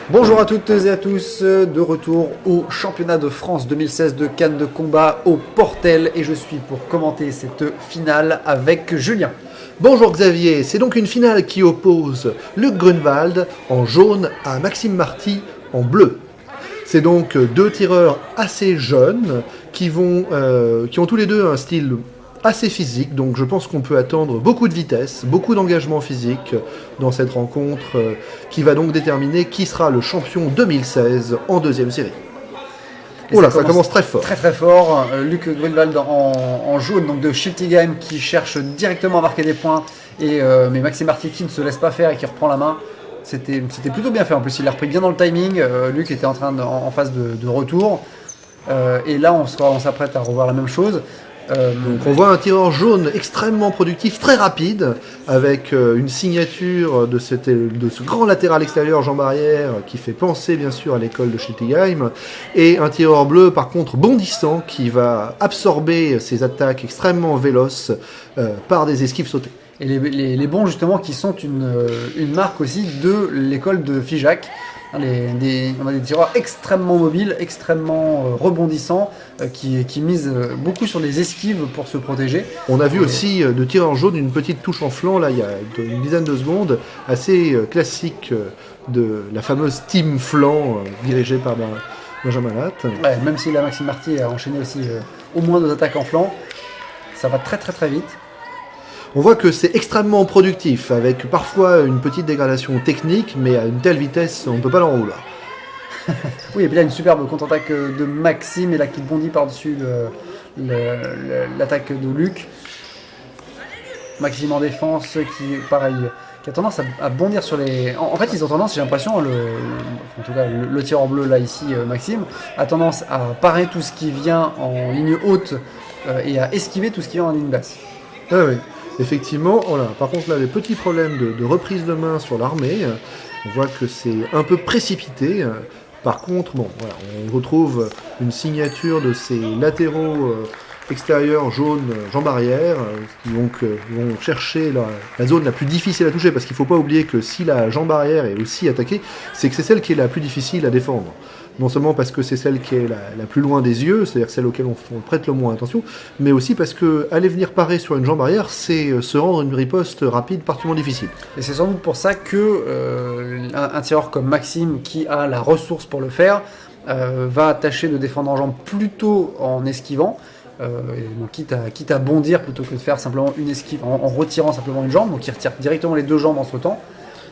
Bonjour à toutes et à tous, de retour au championnat de France 2016 de Cannes de combat au Portel et je suis pour commenter cette finale avec Julien. Bonjour Xavier, c'est donc une finale qui oppose Luc Grunwald en jaune à Maxime Marty en bleu. C'est donc deux tireurs assez jeunes qui ont tous les deux un style assez physique, donc je pense qu'on peut attendre beaucoup de vitesse, beaucoup d'engagement physique dans cette rencontre qui va donc déterminer qui sera le champion 2016 en deuxième série. Et ça commence très fort. Très fort. Luc Grunwald en jaune, donc de Schiltigheim qui cherche directement à marquer des points, mais Maxime Marty qui ne se laisse pas faire et qui reprend la main. C'était plutôt bien fait. En plus, il l'a repris bien dans le timing. Luc était en phase de retour. Et là, on s'apprête à revoir la même chose. Donc on voit un tireur jaune extrêmement productif, très rapide, avec une signature de ce grand latéral extérieur Jean Barrière qui fait penser bien sûr à l'école de Schiltigheim, et un tireur bleu par contre bondissant qui va absorber ses attaques extrêmement véloces par des esquives sautées. Et les bons justement qui sont une marque aussi de l'école de Figeac. On a des tireurs extrêmement mobiles, extrêmement rebondissants, qui misent beaucoup sur les esquives pour se protéger. On a vu aussi de tireurs jaunes une petite touche en flanc, là il y a une dizaine de secondes, assez classique de la fameuse team flanc dirigée par Benjamin Latte. Ouais, même si la Maxime Marty a enchaîné aussi au moins 2 attaques en flanc, ça va très très très vite. On voit que c'est extrêmement productif, avec parfois une petite dégradation technique, mais à une telle vitesse, on ne peut pas l'enrouler. Oui, et puis là, une superbe contre-attaque de Maxime, et là qui bondit par-dessus l'attaque de Luc. Maxime en défense, qui a tendance à bondir sur les... En fait, ils ont tendance, j'ai l'impression, en tout cas le tireur bleu, là, ici, Maxime, a tendance à parer tout ce qui vient en ligne haute et à esquiver tout ce qui vient en ligne basse. Ah oui. Effectivement, voilà. Par contre là, les petits problèmes de reprise de main sur l'armée, on voit que c'est un peu précipité. Par contre, voilà, on retrouve une signature de ces latéraux extérieurs jaunes Jean Barrière, qui vont chercher la zone la plus difficile à toucher, parce qu'il ne faut pas oublier que si la Jean Barrière est aussi attaquée, c'est que c'est celle qui est la plus difficile à défendre. Non seulement parce que c'est celle qui est la plus loin des yeux, c'est-à-dire celle auquel on prête le moins attention, mais aussi parce que aller venir parer sur une jambe arrière, c'est se rendre une riposte rapide particulièrement difficile. Et c'est sans doute pour ça que un tireur comme Maxime, qui a la ressource pour le faire, va tâcher de défendre en jambe plutôt en esquivant, donc quitte à bondir plutôt que de faire simplement une esquive en retirant simplement une jambe, donc il retire directement les 2 jambes en sautant,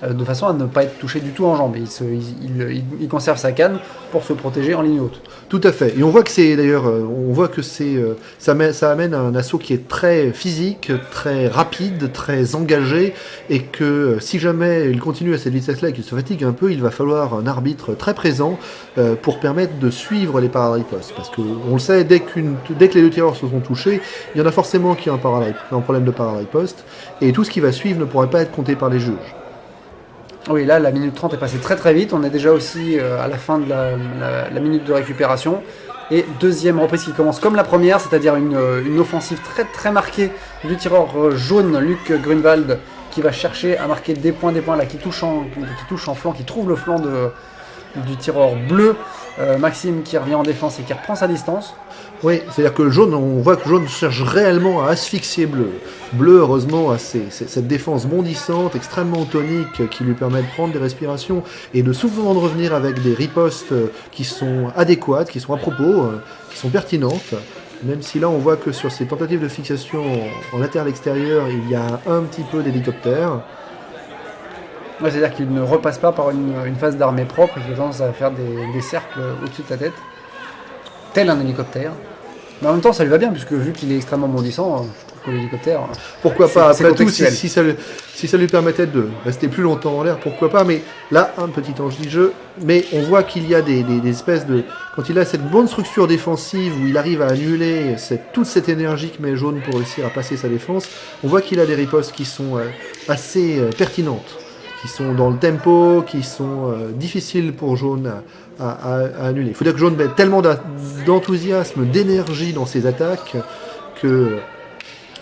de façon à ne pas être touché du tout en jambe. Il conserve sa canne pour se protéger en ligne haute. Tout à fait. Et on voit que ça amène un assaut qui est très physique, très rapide, très engagé, et que si jamais il continue à cette vitesse-là et qu'il se fatigue un peu, il va falloir un arbitre très présent pour permettre de suivre les parades-ripostes. Parce qu'on le sait, dès que les 2 tireurs se sont touchés, il y en a forcément qui ont un problème de parade-riposte, et tout ce qui va suivre ne pourrait pas être compté par les juges. Oui, là, la minute 30 est passée très très vite. On est déjà aussi à la fin de la minute de récupération. Et deuxième reprise qui commence comme la première, c'est-à-dire une offensive très très marquée du tireur jaune Luc Grunwald, qui va chercher à marquer des points là, qui touche en flanc, qui trouve le flanc du tireur bleu. Maxime qui revient en défense et qui reprend sa distance. Oui, c'est-à-dire que on voit que jaune cherche réellement à asphyxier bleu. Bleu, heureusement, a cette défense bondissante, extrêmement tonique, qui lui permet de prendre des respirations et de souvent de revenir avec des ripostes qui sont adéquates, qui sont à propos, qui sont pertinentes. Même si là, on voit que sur ces tentatives de fixation en latéral extérieur, il y a un petit peu d'hélicoptère. Ouais, c'est-à-dire qu'il ne repasse pas par une phase d'armée propre, il a tendance à faire des cercles au-dessus de ta tête, tel un hélicoptère. Mais en même temps, ça lui va bien, puisque vu qu'il est extrêmement bondissant, je trouve que l'hélicoptère... Pourquoi pas, après tout, si ça lui permettait de rester plus longtemps en l'air, pourquoi pas. Mais là, un petit ange du jeu, mais on voit qu'il y a des espèces de... Quand il a cette bonne structure défensive, où il arrive à annuler toute cette énergie que met jaune pour réussir à passer sa défense, on voit qu'il a des ripostes qui sont assez pertinentes, qui sont dans le tempo, qui sont difficiles pour jaune à annuler. Il faut dire que jaune met tellement d'enthousiasme, d'énergie dans ses attaques, que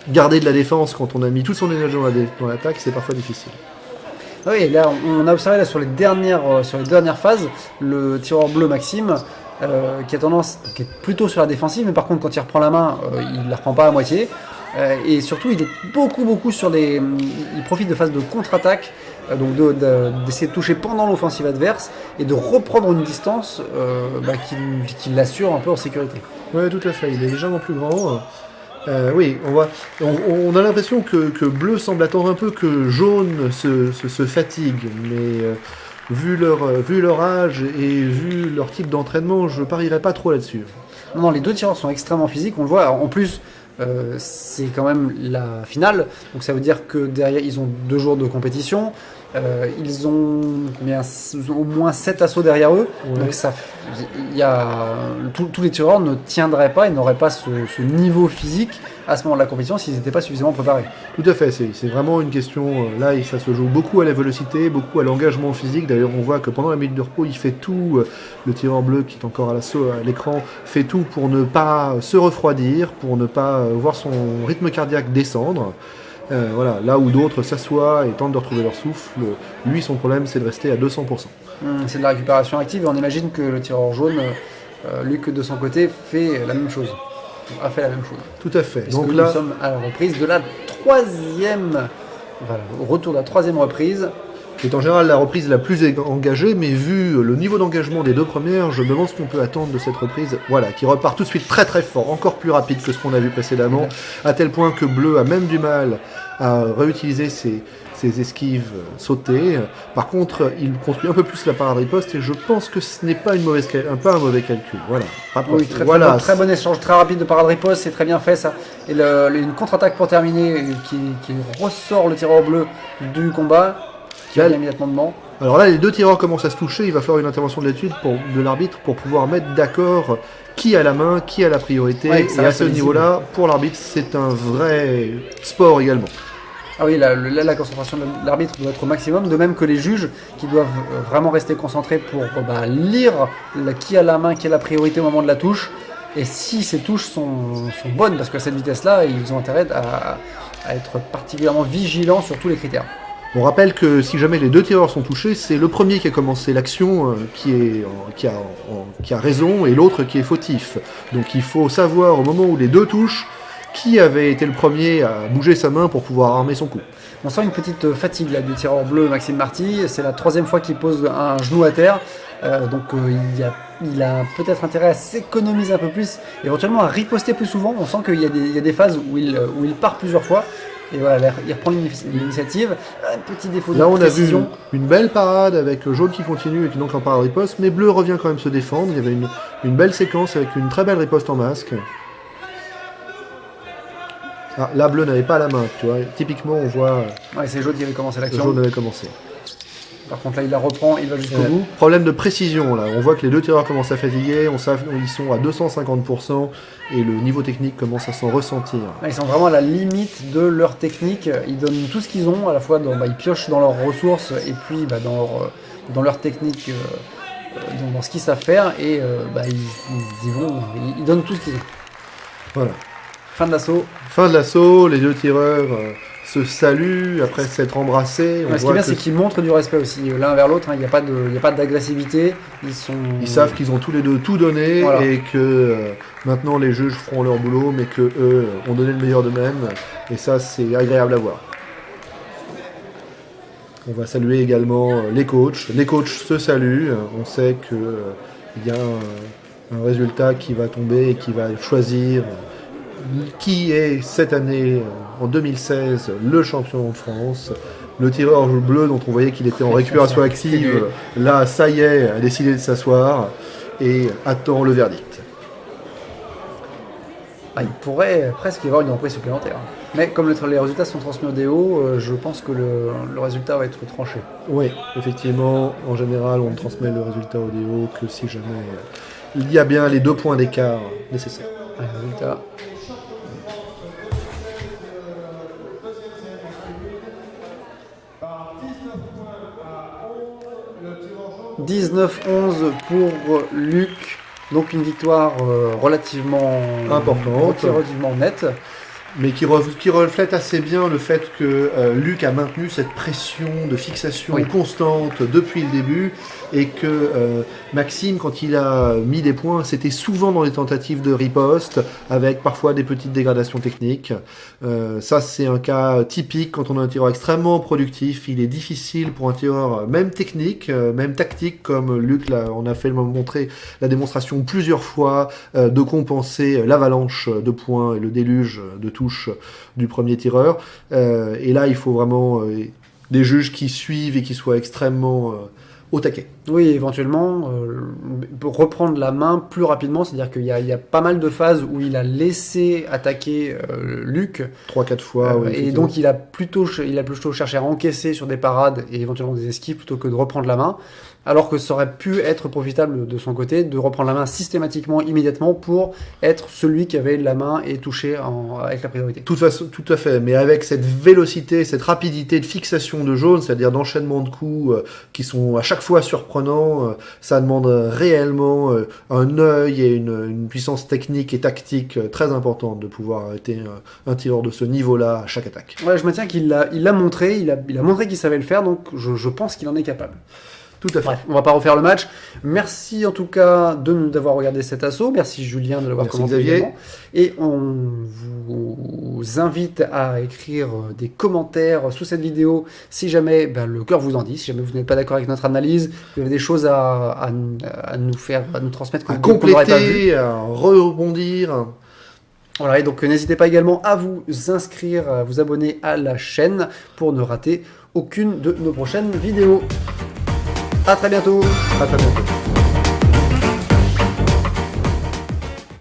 garder de la défense quand on a mis toute son énergie dans l'attaque, c'est parfois difficile. Ah oui, là, on a observé là, sur les dernières phases, le tireur bleu Maxime, qui est plutôt sur la défensive, mais par contre, quand il reprend la main, il ne la reprend pas à moitié. Et surtout, il est beaucoup sur il profite de phases de contre-attaque, donc d'essayer de toucher pendant l'offensive adverse et de reprendre une distance qui l'assure un peu en sécurité. Oui, tout à fait. Il est légèrement plus grand. Oui, on a l'impression que bleu semble attendre un peu que jaune se fatigue, mais vu leur âge et vu leur type d'entraînement, je parierais pas trop là-dessus. Non, les deux tireurs sont extrêmement physiques, on le voit. Alors, en plus, c'est quand même la finale, donc ça veut dire que derrière, ils ont 2 jours de compétition. Ils ont au moins 7 assauts derrière eux, Ouais. donc tous les tireurs ne tiendraient pas et n'auraient pas ce niveau physique à ce moment de la compétition s'ils n'étaient pas suffisamment préparés. Tout à fait, c'est vraiment une question, là ça se joue beaucoup à la vélocité, beaucoup à l'engagement physique. D'ailleurs on voit que pendant la minute de repos il fait tout, le tireur bleu qui est encore à l'écran fait tout pour ne pas se refroidir, pour ne pas voir son rythme cardiaque descendre. Voilà, là où d'autres s'assoient et tentent de retrouver leur souffle, lui son problème c'est de rester à 200%. C'est de la récupération active et on imagine que le tireur jaune, Luc de son côté, fait la même chose. A fait la même chose. Tout à fait. Donc là, nous sommes à la reprise de la 3e, voilà, au retour de la 3e reprise. Qui est en général la reprise la plus engagée, mais vu le niveau d'engagement des 2 premières, je me demande ce qu'on peut attendre de cette reprise. Voilà, qui repart tout de suite très très fort, encore plus rapide que ce qu'on a vu précédemment, à tel point que Bleu a même du mal à réutiliser ses esquives sautées. Par contre, il construit un peu plus la parade riposte et je pense que ce n'est pas un mauvais calcul. Voilà. Oui, très bon échange, très rapide de parade riposte, c'est très bien fait ça. Et une contre-attaque pour terminer qui ressort le tireur bleu du combat. Qui revient immédiatement devant. Alors là, les 2 tireurs commencent à se toucher. Il va falloir une intervention de l'arbitre pour pouvoir mettre d'accord qui a la main, qui a la priorité. Ouais, et à ce niveau-là, pour l'arbitre, c'est un vrai sport également. Ah oui, la concentration de l'arbitre doit être au maximum, de même que les juges qui doivent vraiment rester concentrés pour lire qui a la main, qui a la priorité au moment de la touche. Et si ces touches sont bonnes, parce qu'à cette vitesse-là, ils ont intérêt à être particulièrement vigilants sur tous les critères. On rappelle que si jamais les 2 tireurs sont touchés, c'est le premier qui a commencé l'action qui a raison et l'autre qui est fautif. Donc il faut savoir au moment où les 2 touchent qui avait été le premier à bouger sa main pour pouvoir armer son coup. On sent une petite fatigue là, du tireur bleu Maxime Marty. C'est la 3e fois qu'il pose un genou à terre. Il a peut-être intérêt à s'économiser un peu plus, éventuellement à riposter plus souvent. On sent qu'il y a des phases où il part plusieurs fois. Et voilà, il reprend l'initiative. Un petit défaut de précision. Là, on a vu une belle parade avec jaune qui continue et qui donc en parade riposte, mais bleu revient quand même se défendre. Il y avait une belle séquence avec une très belle riposte en masque. Ah, là, bleu n'avait pas la main, tu vois. Typiquement, on voit. Ouais, c'est jaune qui avait commencé l'action. Jaune avait commencé. Par contre, là, il la reprend, il va jusqu'au bout. Problème de précision, là. On voit que les 2 tireurs commencent à fatiguer. Ils sont à 250% et le niveau technique commence à s'en ressentir. Ils sont vraiment à la limite de leur technique. Ils donnent tout ce qu'ils ont, à la fois ils piochent dans leurs ressources et puis dans leur technique, dans ce qu'ils savent faire. Et ils donnent tout ce qu'ils ont. Voilà. Fin de l'assaut. Les 2 tireurs se saluent après s'être embrassés. Ce qui est bien, c'est qu'ils montrent du respect aussi l'un vers l'autre. Il n'y a pas d'agressivité. Ils savent qu'ils ont tous les 2 tout donné, voilà. Et que maintenant les juges feront leur boulot, mais que eux ont donné le meilleur d'eux-mêmes. Et ça, c'est agréable à voir. On va saluer également les coachs. Les coachs se saluent. On sait qu'il y a un résultat qui va tomber et qui va choisir qui est cette année, en 2016, le champion de France. Le tireur bleu dont on voyait qu'il était en récupération active, là, ça y est, a décidé de s'asseoir et attend le verdict. Il pourrait presque y avoir une reprise supplémentaire. Mais comme les résultats sont transmis au DO, je pense que le résultat va être tranché. Oui, effectivement, en général, on ne transmet le résultat au DO que si jamais il y a bien les 2 points d'écart nécessaires. Résultat. 19-11 pour Luc, donc une victoire relativement importante, relativement nette. mais qui reflète assez bien le fait que Luc a maintenu cette pression de fixation constante depuis le début, et que Maxime, quand il a mis des points, c'était souvent dans les tentatives de riposte, avec parfois des petites dégradations techniques. Ça, c'est un cas typique quand on a un tireur extrêmement productif. Il est difficile pour un tireur, même technique, même tactique, comme Luc, là, on a fait montrer la démonstration plusieurs fois, de compenser l'avalanche de points et le déluge de touches du premier tireur. Et là, il faut vraiment des juges qui suivent et qui soient extrêmement au taquet. Oui, éventuellement, reprendre la main plus rapidement, c'est-à-dire qu'il y a pas mal de phases où il a laissé attaquer Luc. 3-4 fois, oui. Et donc il a plutôt cherché à encaisser sur des parades et éventuellement des esquives plutôt que de reprendre la main. Alors que ça aurait pu être profitable de son côté de reprendre la main systématiquement, immédiatement, pour être celui qui avait la main et touché avec la priorité. Tout à fait, mais avec cette vélocité, cette rapidité de fixation de jaune, c'est-à-dire d'enchaînement de coups qui sont à chaque fois surprenants, ça demande réellement un œil et une puissance technique et tactique très importante de pouvoir arrêter un tireur de ce niveau-là à chaque attaque. Ouais, je maintiens qu'il l'a montré, il a montré qu'il savait le faire, donc je pense qu'il en est capable. Tout à fait. Bref, on va pas refaire le match. Merci en tout cas d'avoir regardé cet assaut. Merci Julien de l'avoir commenté également. Et on vous invite à écrire des commentaires sous cette vidéo si jamais le cœur vous en dit, si jamais vous n'êtes pas d'accord avec notre analyse, vous avez des choses à nous faire, à nous transmettre, à compléter, à rebondir. Voilà, et donc n'hésitez pas également à vous inscrire, à vous abonner à la chaîne pour ne rater aucune de nos prochaines vidéos. À très bientôt. À très bientôt.